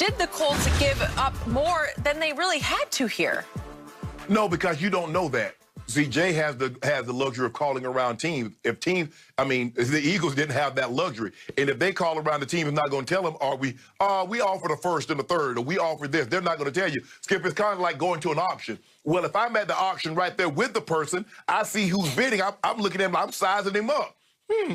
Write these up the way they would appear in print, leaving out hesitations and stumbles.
did the Colts give up more than they really had to here? No, because you don't know that. See, Jay has the luxury of calling around teams. If teams, I mean, the Eagles didn't have that luxury. And if they call around the team and not going to tell them, we offered a first and a third, or we offered this, they're not going to tell you. Skip, it's kind of like going to an auction. Well, if I'm at the auction right there with the person, I see who's bidding. I'm looking at him, I'm sizing him up.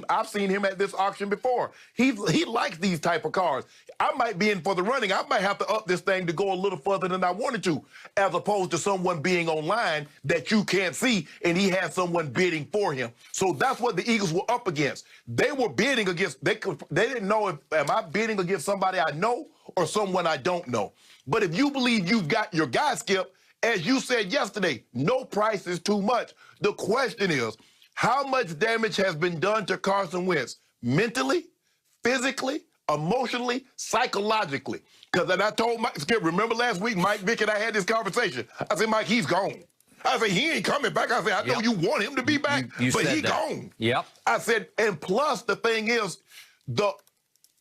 I've seen him at this auction before. He likes these type of cars. I might be in for the running. I might have to up this thing to go a little further than I wanted to, as opposed to someone being online that you can't see, and he has someone bidding for him. So that's what the Eagles were up against. They were bidding against, they didn't know if, am I bidding against somebody I know or someone I don't know? But if you believe you've got your guy, Skip, as you said yesterday, no price is too much. The question is, how much damage has been done to Carson Wentz mentally, physically, emotionally, psychologically? Because I told Mike, Skip, remember last week, Mike Vick and I had this conversation. I said, Mike, he's gone. I said, he ain't coming back. I said, I know you want him to be back, but he gone. Yep. I said, and plus the thing is,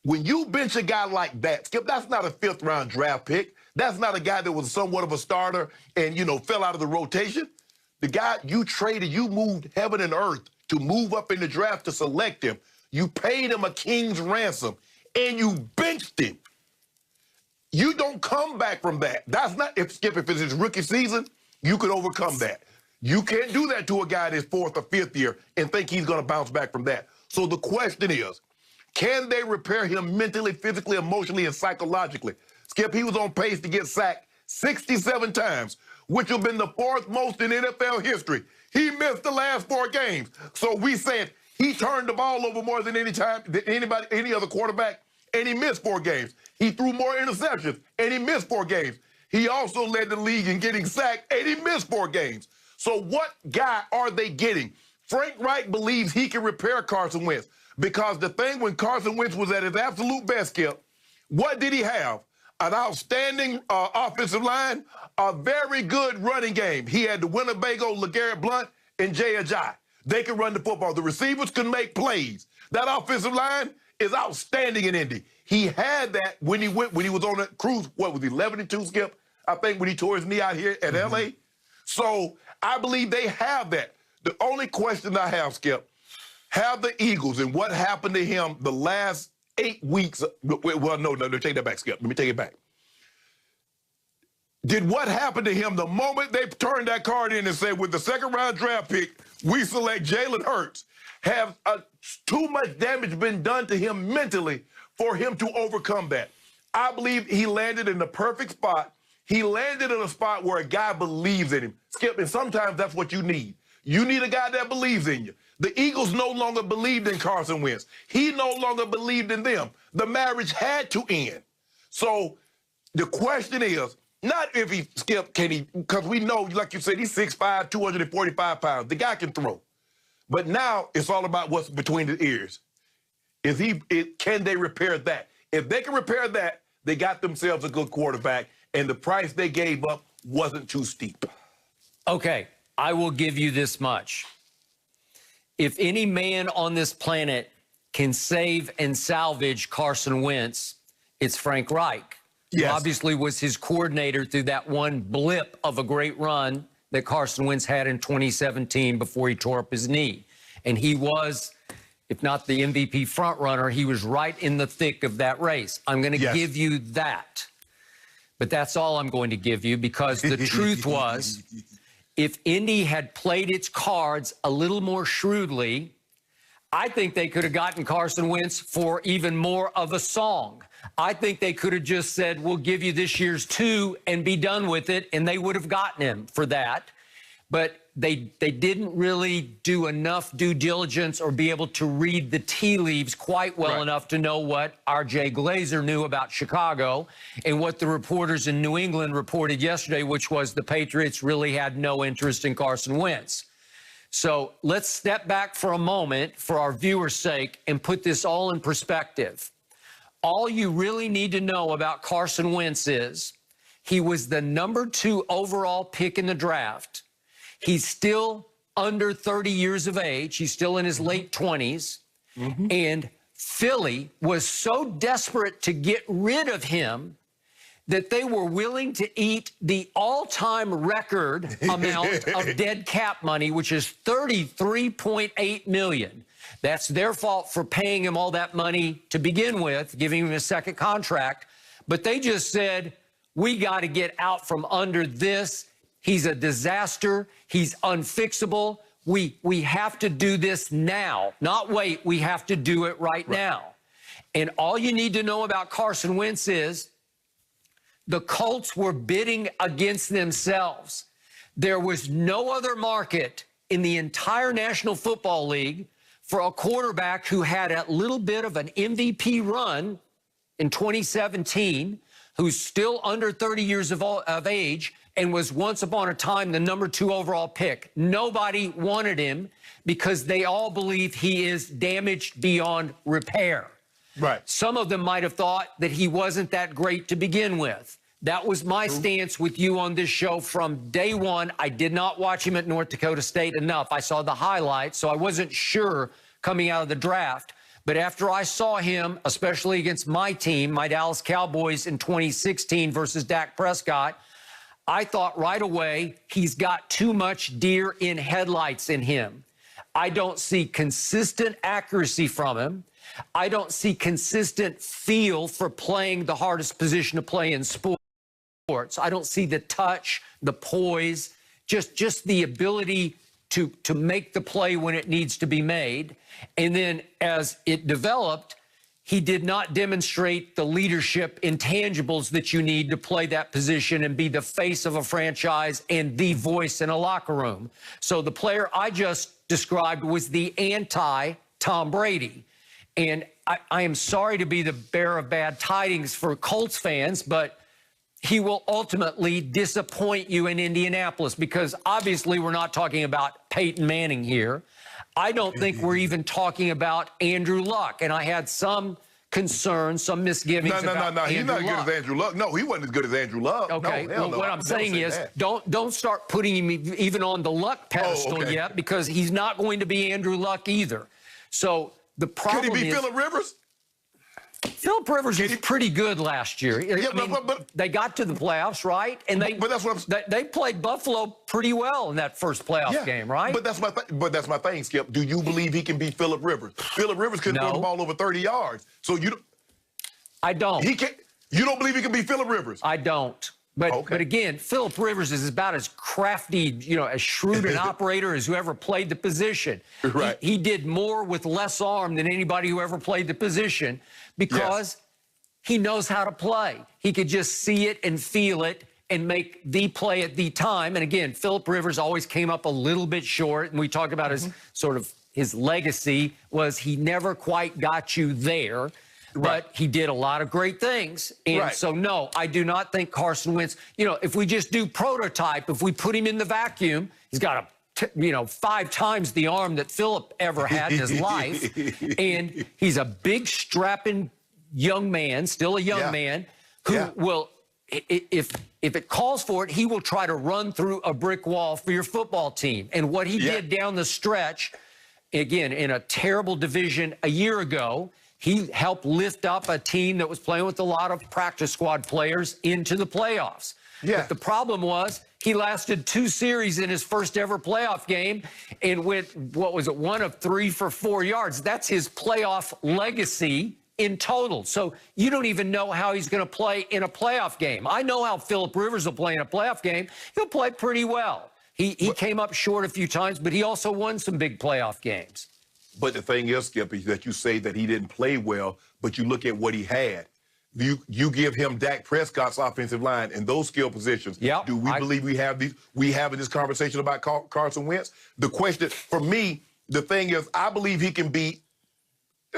when you bench a guy like that, Skip, that's not a fifth-round draft pick. That's not a guy that was somewhat of a starter and, fell out of the rotation. The guy you traded, you moved heaven and earth to move up in the draft to select him. You paid him a king's ransom, and you benched him. You don't come back from that. That's not, if it's his rookie season, you could overcome that. You can't do that to a guy in his fourth or fifth year and think he's going to bounce back from that. So the question is, can they repair him mentally, physically, emotionally, and psychologically? Skip, he was on pace to get sacked 67 times, which have been the fourth most in NFL history. He missed the last 4 games. So we said he turned the ball over more than any other quarterback, and he missed 4 games. He threw more interceptions, and he missed 4 games. He also led the league in getting sacked, and he missed 4 games. So what guy are they getting? Frank Reich believes he can repair Carson Wentz, because the thing when Carson Wentz was at his absolute best, Skip, what did he have? An outstanding offensive line, a very good running game. He had the Winnebago, LeGarrette Blount, and Jay Ajayi. They could run the football. The receivers could make plays. That offensive line is outstanding in Indy. He had that when he was on that cruise. What was he, 11-2, Skip? I think when he tore his knee out here at L.A. So I believe they have that. The only question I have, Skip, have the Eagles and what happened to him the last 8 weeks. Well, no, take that back, Skip. Let me take it back. Did what happened to him the moment they turned that card in and said, with the second-round draft pick, we select Jalen Hurts, have too much damage been done to him mentally for him to overcome that? I believe he landed in the perfect spot. He landed in a spot where a guy believes in him. Skip, and sometimes that's what you need. You need a guy that believes in you. The Eagles no longer believed in Carson Wentz. He no longer believed in them. The marriage had to end. So the question is, not if he, Skip, can he, because we know, like you said, he's 6'5", 245 pounds. The guy can throw. But now it's all about what's between the ears. Can they repair that? If they can repair that, they got themselves a good quarterback, and the price they gave up wasn't too steep. Okay, I will give you this much. If any man on this planet can save and salvage Carson Wentz, it's Frank Reich. Yes. Who obviously was his coordinator through that one blip of a great run that Carson Wentz had in 2017 before he tore up his knee. And he was, if not the MVP frontrunner, he was right in the thick of that race. I'm going to give you that. But that's all I'm going to give you, because the truth was, if Indy had played its cards a little more shrewdly, I think they could have gotten Carson Wentz for even more of a song. I think they could have just said, we'll give you this year's 2 and be done with it, and they would have gotten him for that. But they didn't really do enough due diligence or be able to read the tea leaves quite well enough to know what R.J. Glazer knew about Chicago and what the reporters in New England reported yesterday, which was the Patriots really had no interest in Carson Wentz. So let's step back for a moment for our viewers' sake and put this all in perspective. All you really need to know about Carson Wentz is he was the #2 overall pick in the draft. He's still under 30 years of age. He's still in his late 20s. And Philly was so desperate to get rid of him, that they were willing to eat the all-time record amount of dead cap money, which is $33.8 million. That's their fault for paying him all that money to begin with, giving him a second contract. But they just said, we got to get out from under this. He's a disaster. He's unfixable. We have to do this now, not wait. We have to do it right now. And all you need to know about Carson Wentz is the Colts were bidding against themselves. There was no other market in the entire National Football League for a quarterback who had a little bit of an MVP run in 2017, who's still under 30 years of age, and was once upon a time the #2 overall pick. Nobody wanted him because they all believe he is damaged beyond repair. Right. Some of them might have thought that he wasn't that great to begin with. That was my stance with you on this show from day one. I did not watch him at North Dakota State enough. I saw the highlights, so I wasn't sure coming out of the draft. But after I saw him, especially against my team, my Dallas Cowboys in 2016 versus Dak Prescott, I thought right away he's got too much deer in headlights in him. I don't see consistent accuracy from him. I don't see consistent feel for playing the hardest position to play in sports. I don't see the touch, the poise, just the ability to make the play when it needs to be made. And then as it developed, he did not demonstrate the leadership intangibles that you need to play that position and be the face of a franchise and the voice in a locker room. So the player I just described was the anti-Tom Brady. And I am sorry to be the bearer of bad tidings for Colts fans, but he will ultimately disappoint you in Indianapolis, because obviously we're not talking about Peyton Manning here. I don't think we're even talking about Andrew Luck. And I had some concerns, some misgivings about No. He's not as Luck. good as Andrew Luck. No, he wasn't as good as Andrew Luck. Okay, No, well, what I'm saying is don't start putting him even on the Luck pedestal yet, because he's not going to be Andrew Luck either. So the problem Could he be is, Phillip Rivers? Phillip Rivers was pretty good last year. Yeah, I mean, but they got to the playoffs, right? And but that's what they played Buffalo pretty well in that first playoff game, right? But that's my thing, Skip. Do you believe he can be Phillip Rivers? Phillip Rivers couldn't throw the ball over 30 yards. So I don't. He can't. You don't believe he can be Phillip Rivers? I don't. But again, Phillip Rivers is about as crafty, as shrewd an operator as who ever played the position. Right. He did more with less arm than anybody who ever played the position, because he knows how to play. He could just see it and feel it and make the play at the time. And again, Phillip Rivers always came up a little bit short. And we talked about his legacy was he never quite got you there. But he did a lot of great things. And so, no, I do not think Carson Wentz, if we just do prototype, if we put him in the vacuum, he's got 5 times the arm that Phillip ever had in his life. And he's a big, strapping young man, still a young man, who will, if it calls for it, he will try to run through a brick wall for your football team. And what he did down the stretch, again, in a terrible division a year ago, he helped lift up a team that was playing with a lot of practice squad players into the playoffs. But the problem was he lasted 2 series in his first ever playoff game and went, 1 of 3 for 4 yards. That's his playoff legacy in total. So you don't even know how he's going to play in a playoff game. I know how Phillip Rivers will play in a playoff game. He'll play pretty well. He came up short a few times, but he also won some big playoff games. But the thing is, Skip, is that you say that he didn't play well, but you look at what he had. You give him Dak Prescott's offensive line and those skill positions. Do we believe we have this conversation about Carson Wentz? The question, for me, the thing is, I believe he can be.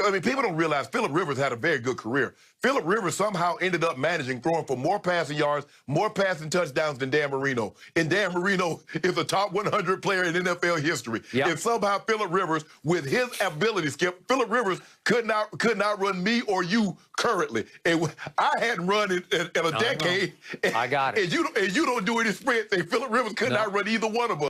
I mean, people don't realize Phillip Rivers had a very good career. Phillip Rivers somehow ended up throwing for more passing yards, more passing touchdowns than Dan Marino. And Dan Marino is a top 100 player in NFL history. And somehow Phillip Rivers, with his ability, Skip, Phillip Rivers could not run me or you currently. And I hadn't run in a decade. I got it. And you don't do any sprints. And Phillip Rivers could not run either one of us.